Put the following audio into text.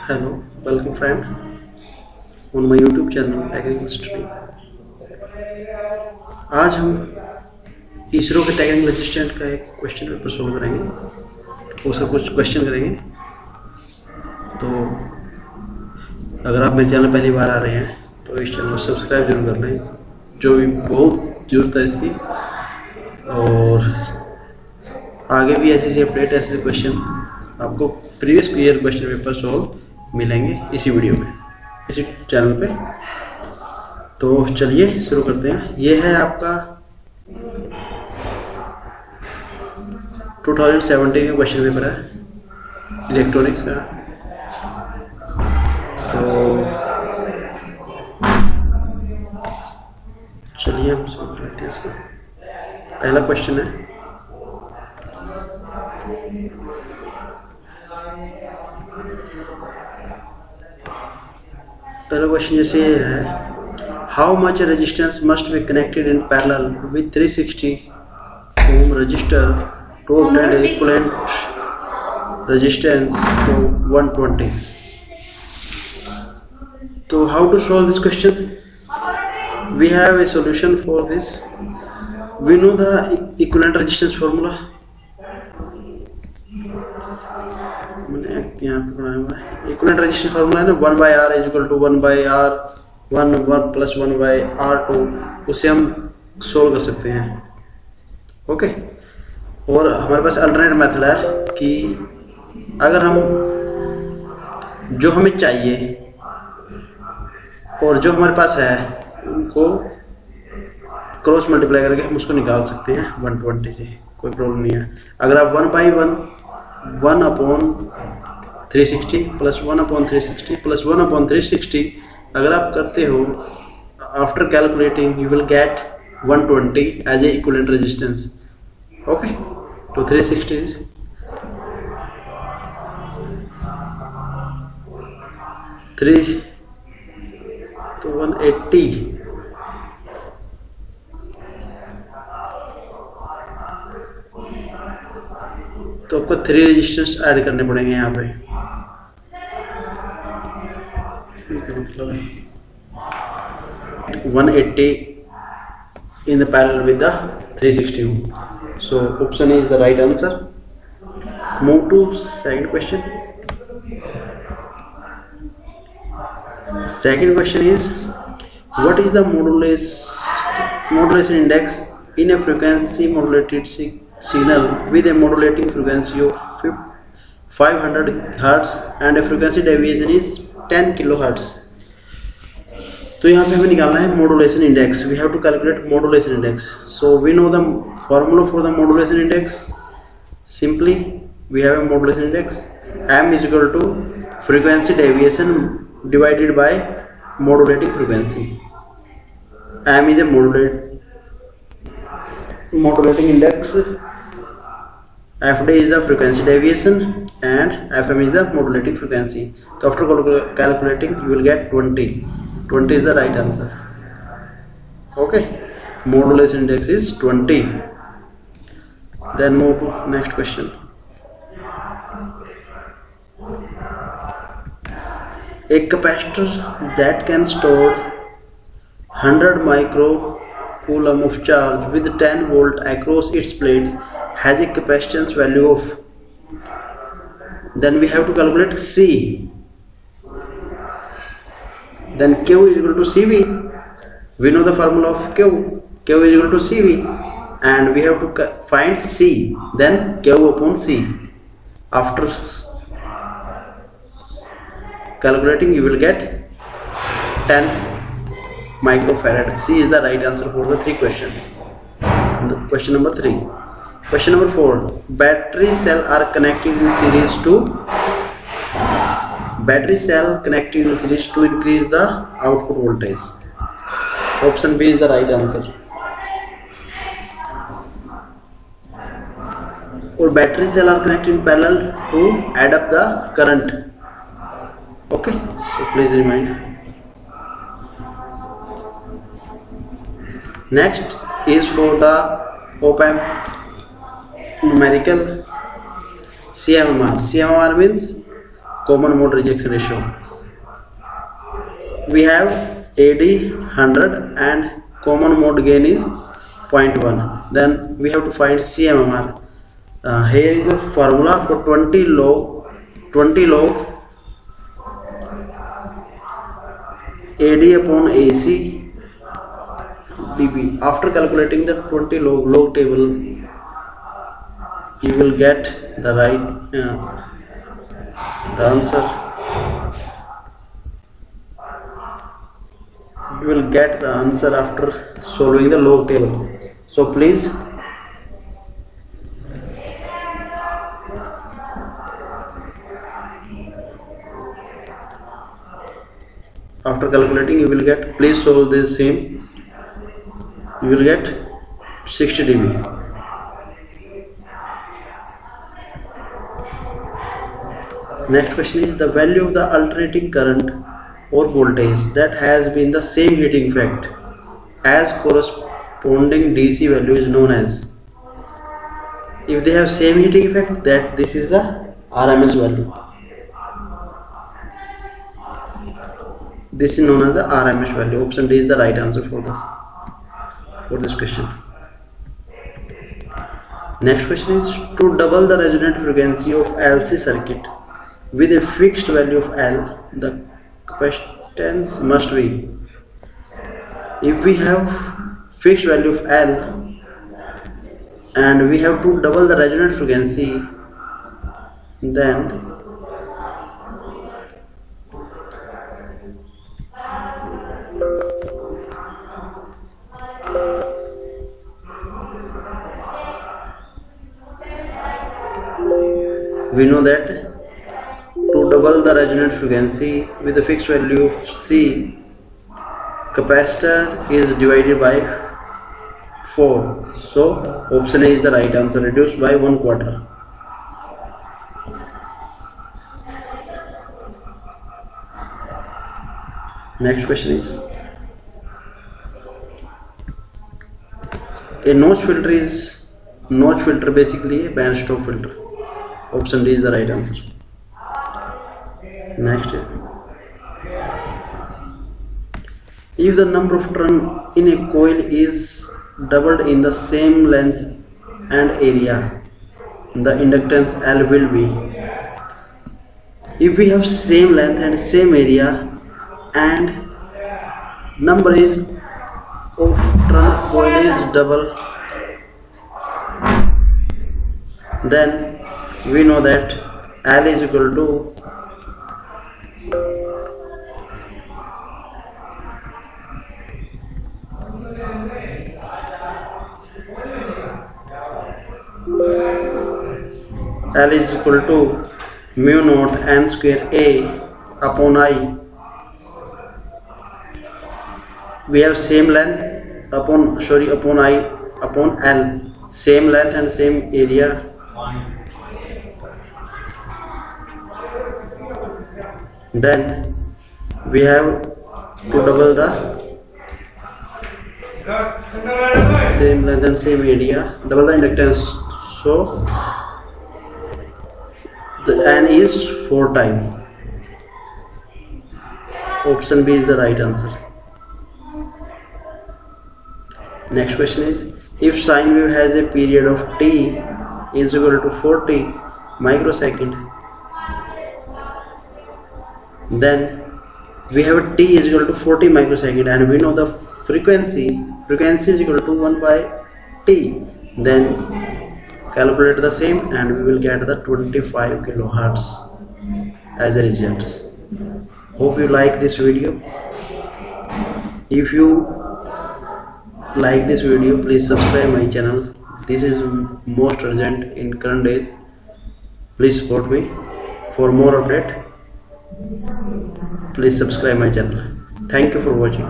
Hello, welcome friend on my YouTube channel technical study. आज हम इसरो के टेक्निकल असिस्टेंट का एक क्वेश्चन पेपर सोल्व करेंगे, उसका कुछ क्वेश्चन करेंगे। तो अगर आप मेरे चैनल पहली बार आ रहे हैं तो इस चैनल को सब्सक्राइब जरूर कर लें, जो भी बहुत ज़रूरत है इसकी। और आगे भी ऐसी अपडेट, ऐसे क्वेश्चन आपको previous year question paper solve मिलेंगे इसी वीडियो में, इसी चैनल पे। तो चलिए शुरू करते हैं। ये है आपका 2017 का क्वेश्चन पेपर है इलेक्ट्रॉनिक्स का। तो चलिए हम शुरू करते हैं इसको। पहला क्वेश्चन है, पहला क्वेश्चन जैसे है, how much resistance must be connected in parallel with 360 ohm resistor to obtain equivalent resistance to 120। तो how to solve this question? We have a solution for this. We know the equivalent resistance formula. यहाँ पे बनाया हुआ है equivalent resistance formula है ना, 1/R is equal to 1/R1 plus 1/R2। उसे हम सोल्व कर सकते हैं। ओके, और हमारे पास अल्टरनेट मेथड है कि अगर हम जो हमें चाहिए और जो हमारे पास है उनको क्रॉस मल्टीप्लाई करके हम उसको निकाल सकते हैं 120 से, कोई प्रॉब्लम नहीं है। अगर आप 1/360 प्लस 1/360 प्लस 1/360 अगर आप करते हो, after calculating you will get 120 as a equivalent resistance. Okay, तो 360 तो 180 तो आपको 3 रेजिस्टेंस ऐड करने पड़ेंगे यहाँ पे। मतलब 180 in the parallel with the 360 ohm। So option A is the right answer. Move to second question. Second question is, what is the modulation index in a frequency modulated signal with a modulating frequency of 500 Hz and a frequency deviation is 10 kHz। तो यहाँ पे हमें निकालना है modulation index। We have to calculate modulation index. So we know the formula for the modulation index. Simply we have a modulation index, m is equal to frequency deviation divided by modulating frequency। m is a modulating index, fd is the frequency deviation and fm is the modulating frequency। So after calculating you will get 20 is the right answer। Okay, modulation index is 20। Then move to next question। A capacitor that can store 100 microcoulomb of charge with 10 volt across its plates has a capacitance value of, then we have to calculate C, then Q is equal to CV। we know the formula of Q is equal to CV, and we have to find C, then Q upon C। after calculating you will get 10 microfarad। C is the right answer for the 3 question। Question number 3। Question number 4, battery cell are connected in series to increase the output voltage। Option B is the right answer। और battery cell are connected in parallel to add up the current। Okay, so please remind। Next is for the op amp numerical CMMR. CMMR means common mode rejection ratio. We have AD 100 and common mode gain is 0.1. Then we have to find CMMR. Here is the formula for 20 log AD upon AC dB. After calculating the 20 log table, you will get the right the answer. You will get the answer after solving the log table. So please after calculating you will get, please solve this same, you will get 60 dB. Next question is the value of the alternating current or voltage that has been the same heating effect as corresponding DC value is known as. If they have same heating effect, that this is the RMS value. This is known as the RMS value. Option D is the right answer for this question. Next question is to double the resonant frequency of LC circuit with a fixed value of L, the capacitance must be. If we have fixed value of L and we have to double the resonant frequency, then we know that to double the resonant frequency with a fixed value of C, capacitor is divided by 4. So option A is the right answer, reduced by 1/4. Next question is a notch filter basically a band stop filter. Option D is the right answer. Next, if the number of turns in a coil is doubled in the same length and area, the inductance L will be. If we have same length and same area and number is of turn of coil is double, then we know that L is equal to mu naught n square A upon I. We have same length upon L, same length and same area. Then we have to double the same length and same area, double the inductance, so the N is 4 times. Option B is the right answer. Next question is if sine wave has a period of t is equal to 40 microsecond, then we have t is equal to 40 microsecond and we know the frequency is equal to 1 by t. Then calculate the same and we will get the 25 kilohertz as a result. Hope you like this video. If you like this video, please subscribe my channel. This is most urgent in current days. Please support me. For more update, please subscribe my channel. Thank you for watching.